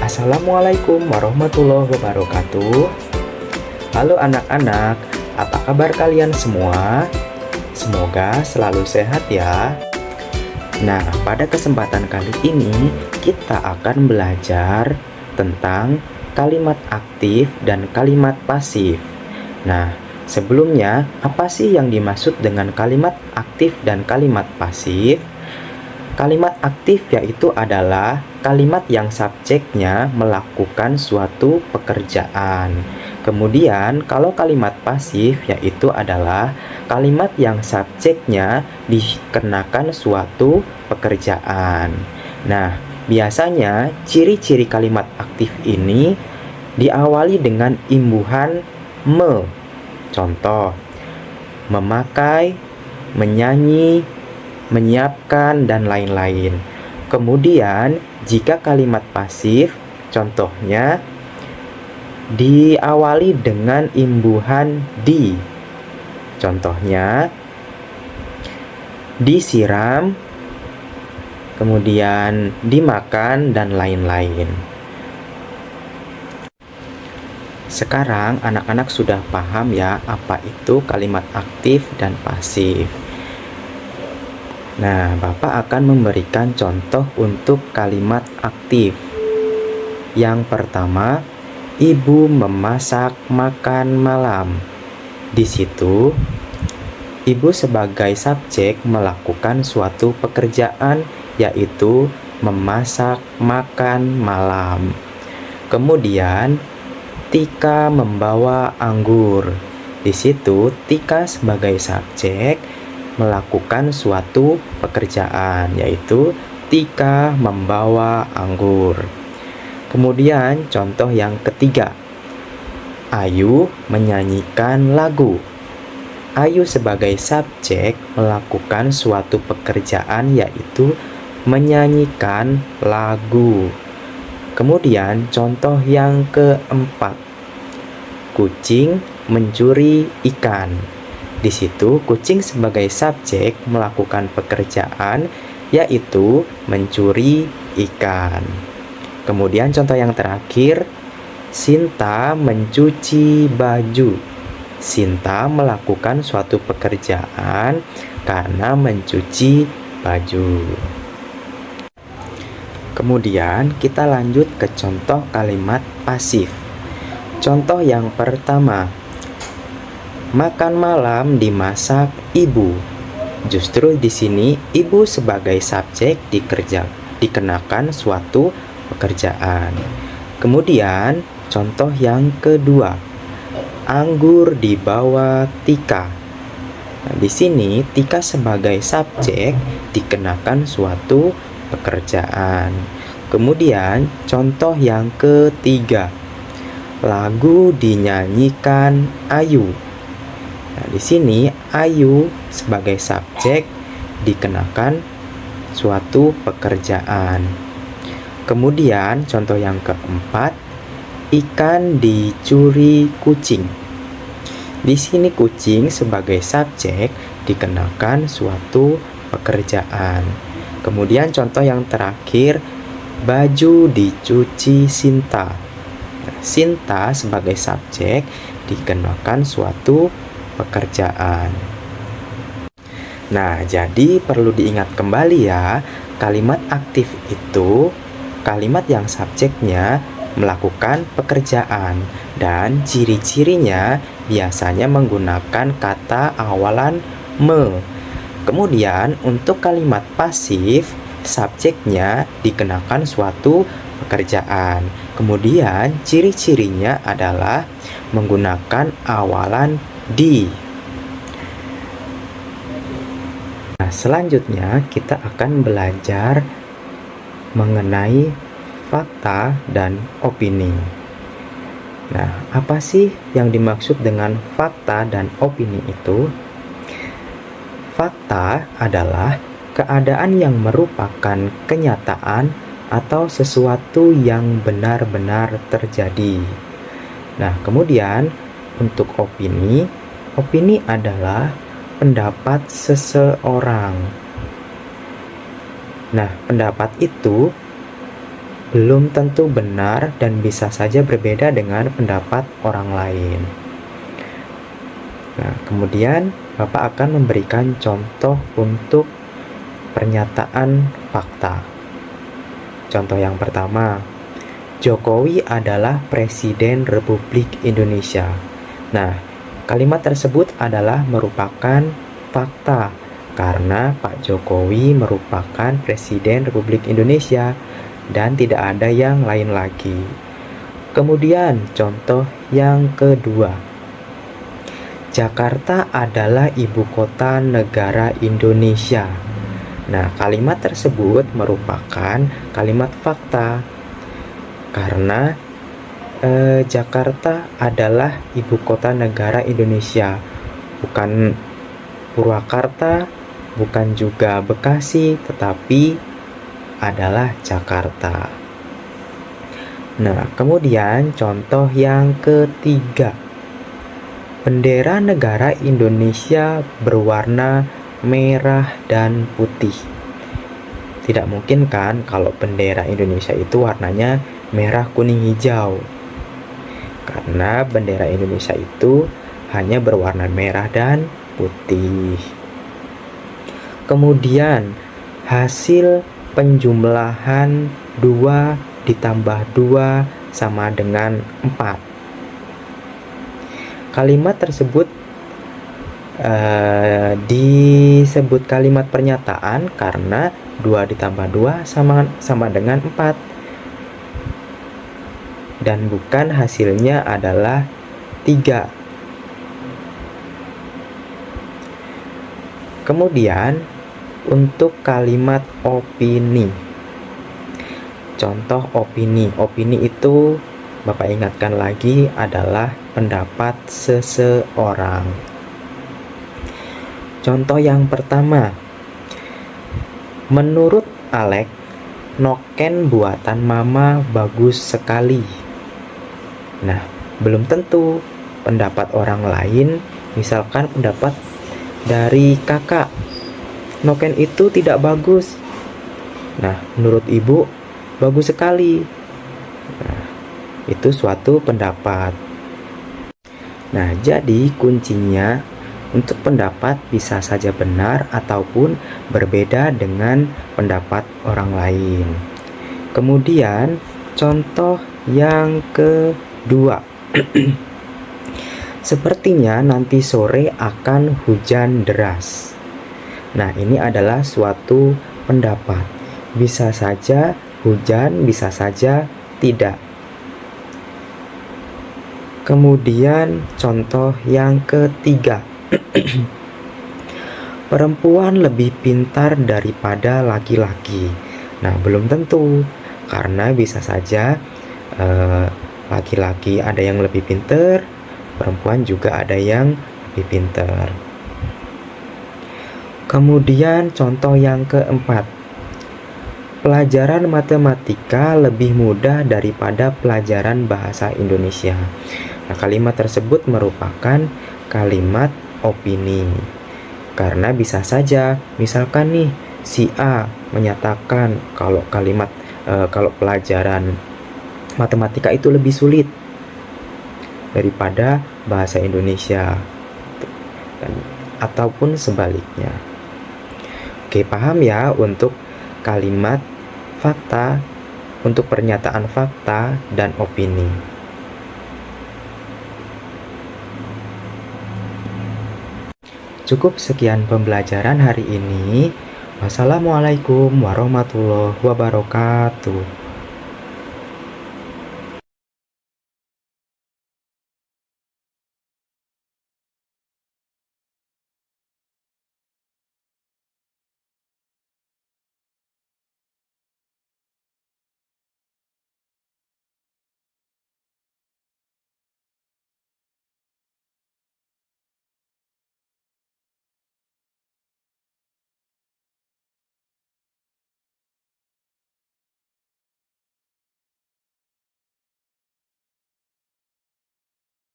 Assalamualaikum warahmatullahi wabarakatuh. Halo anak-anak, apa kabar kalian semua? Semoga selalu sehat ya. Nah, pada kesempatan kali ini kita akan belajar tentang kalimat aktif dan kalimat pasif. Nah, sebelumnya apa sih yang dimaksud dengan kalimat aktif dan kalimat pasif? Kalimat aktif yaitu adalah kalimat yang subjeknya melakukan suatu pekerjaan. Kemudian kalau kalimat pasif yaitu adalah kalimat yang subjeknya dikenakan suatu pekerjaan. Nah, biasanya ciri-ciri kalimat aktif ini diawali dengan imbuhan me. Contoh, memakai, menyanyi, menyiapkan, dan lain-lain. Kemudian, jika kalimat pasif, contohnya diawali dengan imbuhan di. Contohnya, disiram, kemudian dimakan, dan lain-lain. Sekarang, anak-anak sudah paham ya apa itu kalimat aktif dan pasif. Nah, Bapak akan memberikan contoh untuk kalimat aktif. Yang pertama, ibu memasak makan malam. Di situ, ibu sebagai subjek melakukan suatu pekerjaan, yaitu memasak makan malam. Kemudian, Tika membawa anggur. Di situ, Tika sebagai subjek melakukan suatu pekerjaan, yaitu Tika membawa anggur. Kemudian contoh yang ketiga, Ayu menyanyikan lagu. Ayu sebagai subjek melakukan suatu pekerjaan, yaitu menyanyikan lagu. Kemudian contoh yang keempat, kucing mencuri ikan. Di situ, kucing sebagai subjek melakukan pekerjaan, yaitu mencuri ikan. Kemudian contoh yang terakhir, Sinta mencuci baju. Sinta melakukan suatu pekerjaan karena mencuci baju. Kemudian kita lanjut ke contoh kalimat pasif. Contoh yang pertama, makan malam dimasak ibu. Justru di sini ibu sebagai subjek dikenakan suatu pekerjaan. Kemudian contoh yang kedua, anggur dibawa Tika. Nah, di sini Tika sebagai subjek dikenakan suatu pekerjaan. Kemudian contoh yang ketiga, lagu dinyanyikan Ayu. Nah, di sini Ayu sebagai subjek dikenakan suatu pekerjaan. Kemudian contoh yang keempat, ikan dicuri kucing. Di sini kucing sebagai subjek dikenakan suatu pekerjaan. Kemudian contoh yang terakhir, baju dicuci Sinta. Sinta sebagai subjek dikenakan suatu pekerjaan. Nah, jadi perlu diingat kembali ya, kalimat aktif itu kalimat yang subjeknya melakukan pekerjaan dan ciri-cirinya biasanya menggunakan kata awalan me. Kemudian untuk kalimat pasif, subjeknya dikenakan suatu pekerjaan. Kemudian ciri-cirinya adalah menggunakan awalan di. Nah, selanjutnya kita akan belajar mengenai fakta dan opini. Nah, apa sih yang dimaksud dengan fakta dan opini itu? Fakta adalah keadaan yang merupakan kenyataan atau sesuatu yang benar-benar terjadi. Nah, kemudian untuk opini adalah pendapat seseorang. Nah, pendapat itu belum tentu benar dan bisa saja berbeda dengan pendapat orang lain. Nah, kemudian Bapak akan memberikan contoh untuk pernyataan fakta. Contoh yang pertama, Jokowi adalah Presiden Republik Indonesia. Nah, kalimat tersebut adalah merupakan fakta karena Pak Jokowi merupakan Presiden Republik Indonesia dan tidak ada yang lain lagi. Kemudian contoh yang kedua, Jakarta adalah ibu kota negara Indonesia. Nah, kalimat tersebut merupakan kalimat fakta karena Jakarta adalah ibu kota negara Indonesia, bukan Purwakarta, bukan juga Bekasi, tetapi adalah Jakarta. Nah, kemudian contoh yang ketiga, bendera negara Indonesia berwarna merah dan putih. Tidak mungkin kan kalau bendera Indonesia itu warnanya merah, kuning, hijau. Karena bendera Indonesia itu hanya berwarna merah dan putih. Kemudian hasil penjumlahan 2 ditambah 2 sama dengan 4. Kalimat tersebut disebut kalimat pernyataan karena 2 ditambah 2 sama dengan 4. Dan bukan hasilnya adalah 3. Kemudian untuk kalimat opini. Contoh opini. Opini itu Bapak ingatkan lagi adalah pendapat seseorang. Contoh yang pertama, menurut Alex, noken buatan mama bagus sekali. Nah, belum tentu pendapat orang lain, misalkan pendapat dari kakak, noken itu tidak bagus. Nah, menurut ibu bagus sekali. Nah, itu suatu pendapat. Nah, jadi kuncinya untuk pendapat bisa saja benar ataupun berbeda dengan pendapat orang lain. Kemudian contoh yang kedua, sepertinya nanti sore akan hujan deras. Nah, ini adalah suatu pendapat. Bisa saja hujan, bisa saja tidak. Kemudian contoh yang ketiga, perempuan lebih pintar daripada laki-laki. Nah, belum tentu, karena bisa saja laki-laki ada yang lebih pintar, perempuan juga ada yang lebih pintar. Kemudian contoh yang keempat, pelajaran matematika lebih mudah daripada pelajaran bahasa Indonesia. Nah, kalimat tersebut merupakan kalimat opini. Karena bisa saja, misalkan nih, si A menyatakan kalau kalau pelajaran matematika itu lebih sulit daripada bahasa Indonesia, ataupun sebaliknya. Oke, paham ya untuk kalimat fakta, untuk pernyataan fakta dan opini. Cukup sekian pembelajaran hari ini. Wassalamualaikum warahmatullahi wabarakatuh.